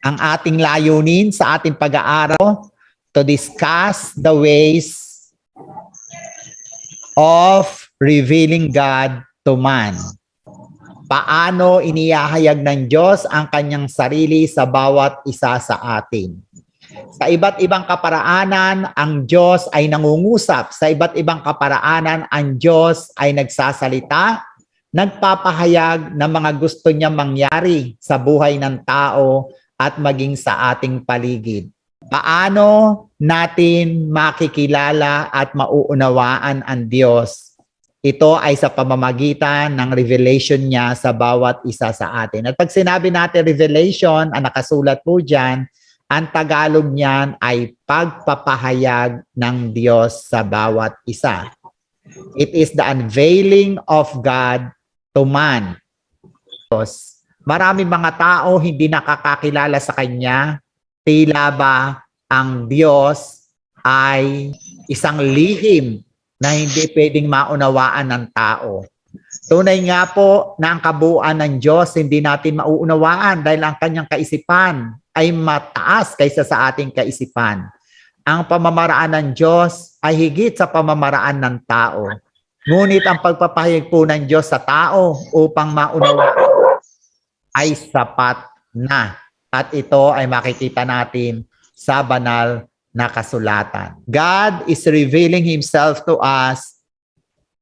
Ang ating layunin sa ating pag-aaral to discuss the ways of revealing God to man. Paano inihahayag ng Diyos ang kanyang sarili sa bawat isa sa atin. Sa iba't ibang kaparaanan, ang Diyos ay nangungusap. Sa iba't ibang kaparaanan, ang Diyos ay nagsasalita, nagpapahayag ng mga gusto niya mangyari sa buhay ng tao at maging sa ating paligid. Paano natin makikilala at mauunawaan ang Diyos? Ito ay sa pamamagitan ng revelation niya sa bawat isa sa atin. At pag sinabi natin revelation, ang nakasulat po dyan, ang Tagalog niyan ay pagpapahayag ng Diyos sa bawat isa. It is the unveiling of God to man. Maraming mga tao hindi nakakakilala sa Kanya, tila ba ang Diyos ay isang lihim na hindi pwedeng maunawaan ng tao. Tunay nga po na ang kabuuan ng Diyos hindi natin mauunawaan dahil ang Kanyang kaisipan ay mataas kaysa sa ating kaisipan. Ang pamamaraan ng Diyos ay higit sa pamamaraan ng tao. Ngunit ang pagpapahayag po ng Diyos sa tao upang maunawaan ay sapat na. At ito ay makikita natin sa banal na kasulatan. God is revealing Himself to us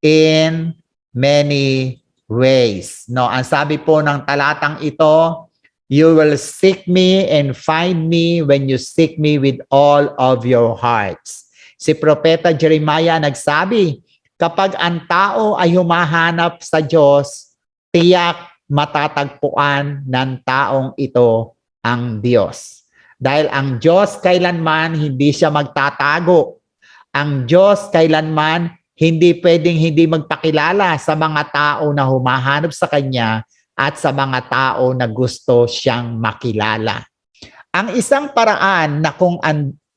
in many ways. No, ang sabi po ng talatang ito, you will seek me and find me when you seek me with all of your hearts. Si Propeta Jeremiah nagsabi, kapag ang tao ay humahanap sa Diyos, tiyak matatagpuan ng taong ito ang Diyos. Dahil ang Diyos kailanman hindi siya magtatago. Ang Diyos kailanman hindi pwedeng hindi magpakilala sa mga tao na humahanap sa Kanya at sa mga tao na gusto siyang makilala. Ang isang paraan na kung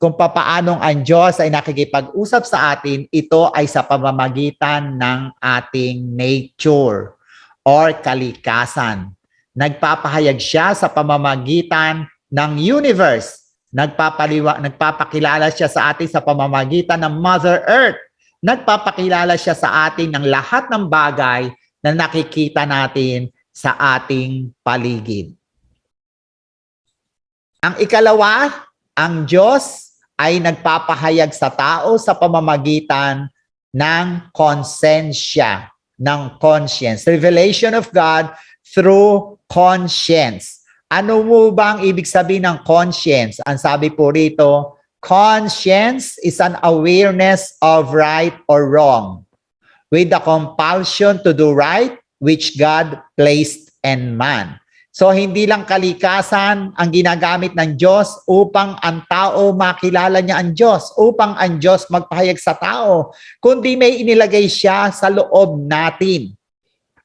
papaanong ang Diyos ay nakikipag-usap sa atin, ito ay sa pamamagitan ng ating nature or kalikasan. Nagpapahayag siya sa pamamagitan ng universe. Nagpapakilala siya sa atin sa pamamagitan ng Mother Earth. Nagpapakilala siya sa atin ng lahat ng bagay na nakikita natin sa ating paligid. Ang ikalawa, ang Diyos ay nagpapahayag sa tao sa pamamagitan ng konsensya, ng conscience. Revelation of God through conscience. Ano mo ba ang ibig sabihin ng conscience? Ang sabi po rito, conscience is an awareness of right or wrong with the compulsion to do right which God placed in man. So hindi lang kalikasan ang ginagamit ng Diyos upang ang tao makilala niya ang Diyos, upang ang Diyos magpahayag sa tao, kundi may inilagay siya sa loob natin.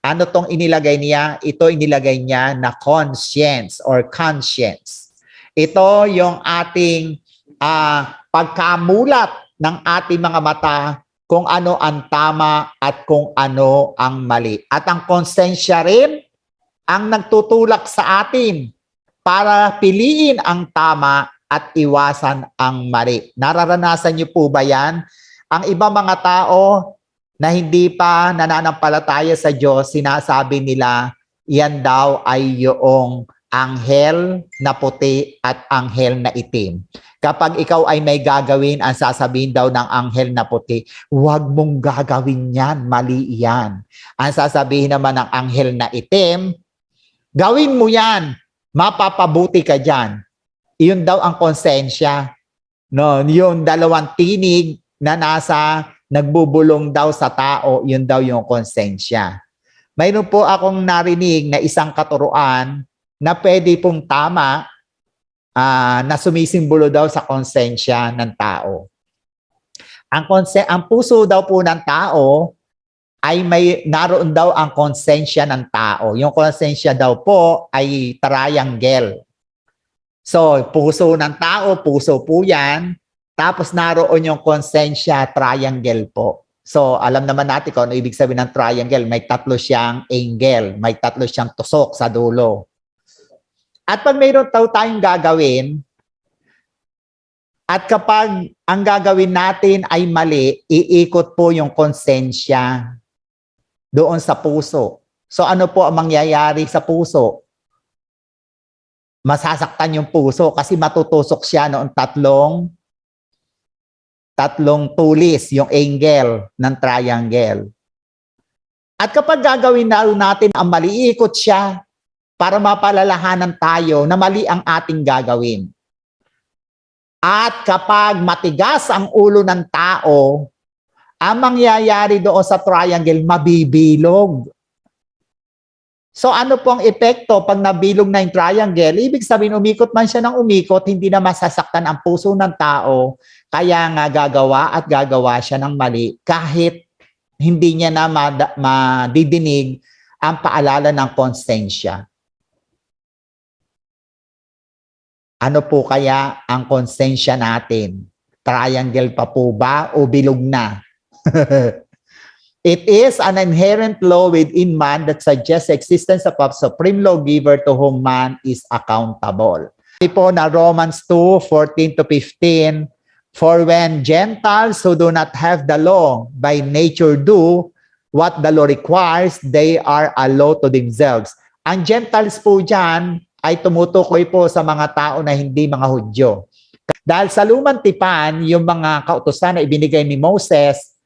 Ano tong inilagay niya? Ito inilagay niya na conscience or conscience. Ito yung ating pagkamulat ng ating mga mata kung ano ang tama at kung ano ang mali. At ang konsensya rin ang nagtutulak sa atin para piliin ang tama at iwasan ang mali. Nararanasan niyo po ba yan? Ang ibang mga tao na hindi pa nananampalataya sa Diyos, sinasabi nila, yan daw ay yung anghel na puti at anghel na itim. Kapag ikaw ay may gagawin, ang sasabihin daw ng anghel na puti, huwag mong gagawin yan, mali yan. Ang sasabihin naman ng anghel na itim, gawin mo yan, mapapabuti ka dyan. Iyon daw ang konsensya. No, yung dalawang tinig na nagbubulong daw sa tao, yun daw yung konsensya. Mayroon po akong narinig na isang katuruan na pwede pong tama na sumisimbolo daw sa konsensya ng tao. Ang puso daw po ng tao ay naroon daw ang konsensya ng tao. Yung konsensya daw po ay triangle. So, puso ng tao, puso po yan. Tapos naroon yung konsensya triangle po. So, alam naman natin kung ano ibig sabihin ng triangle. May tatlo siyang angle. May tatlo siyang tusok sa dulo. At pag mayroon tayong gagawin, at kapag ang gagawin natin ay mali, iikot po yung konsensya doon sa puso. So ano po ang mangyayari sa puso? Masasaktan yung puso kasi matutusok siya noong tatlong tulis, yung angle ng triangle. At kapag gagawin natin ang mali, iikot siya para mapalalahanan tayo na mali ang ating gagawin. At kapag matigas ang ulo ng tao, ang mangyayari doon sa triangle, mabibilog. So ano pong epekto pag nabilog na yung triangle? Ibig sabihin, umikot man siya ng umikot, hindi na masasaktan ang puso ng tao, kaya nga gagawa siya ng mali kahit hindi niya na madidinig ang paalala ng konsensya. Ano po kaya ang konsensya natin? Triangle pa po ba o bilog na? It is an inherent law within man that suggests the existence of a supreme lawgiver to whom man is accountable. Sabi po na Romans 2:14-15, for when Gentiles who do not have the law by nature do what the law requires, they are a law to themselves. Ang Gentiles po dyan ay tumutukoy po sa mga tao na hindi mga Hudyo. Dahil sa lumang tipan, yung mga kautusan na ibinigay ni Moses,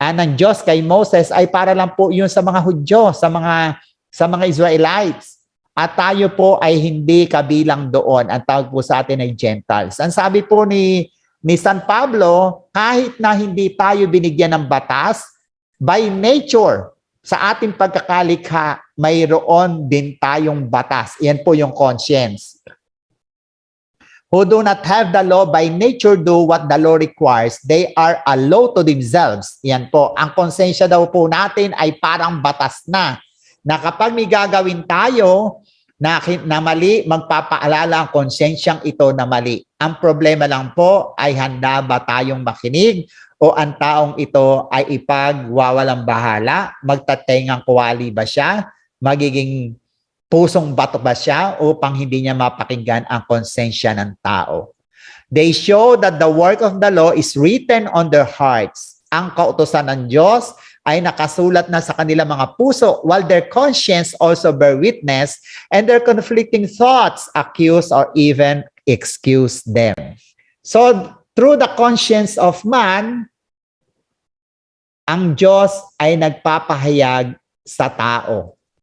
ng Diyos kay Moses ay para lang po yun sa mga Hudyo, sa mga Israelites. At tayo po ay hindi kabilang doon. Ang tawag po sa atin ay Gentiles. Ang sabi po ni San Pablo, kahit na hindi tayo binigyan ng batas, by nature, sa ating pagkakalikha, mayroon din tayong batas. Yan po yung conscience. Who do not have the law by nature do what the law requires. They are a law to themselves. Yan po. Ang konsensya daw po natin ay parang batas na kapag may gagawin tayo na mali, magpapaalala ang konsensyang ito na mali. Ang problema lang po ay handa ba tayong makinig o ang taong ito ay ipagwawalang bahala, magtatengang kuwali ba siya, magiging pusong bato ba siya upang hindi niya mapakinggan ang konsensya ng tao. They show that the work of the law is written on their hearts. Ang kautusan ng Diyos ay nakasulat na sa kanilang mga puso, while their conscience also bear witness and their conflicting thoughts accuse or even excuse them. So, through the conscience of man, ang Diyos ay nagpapahayag sa tao.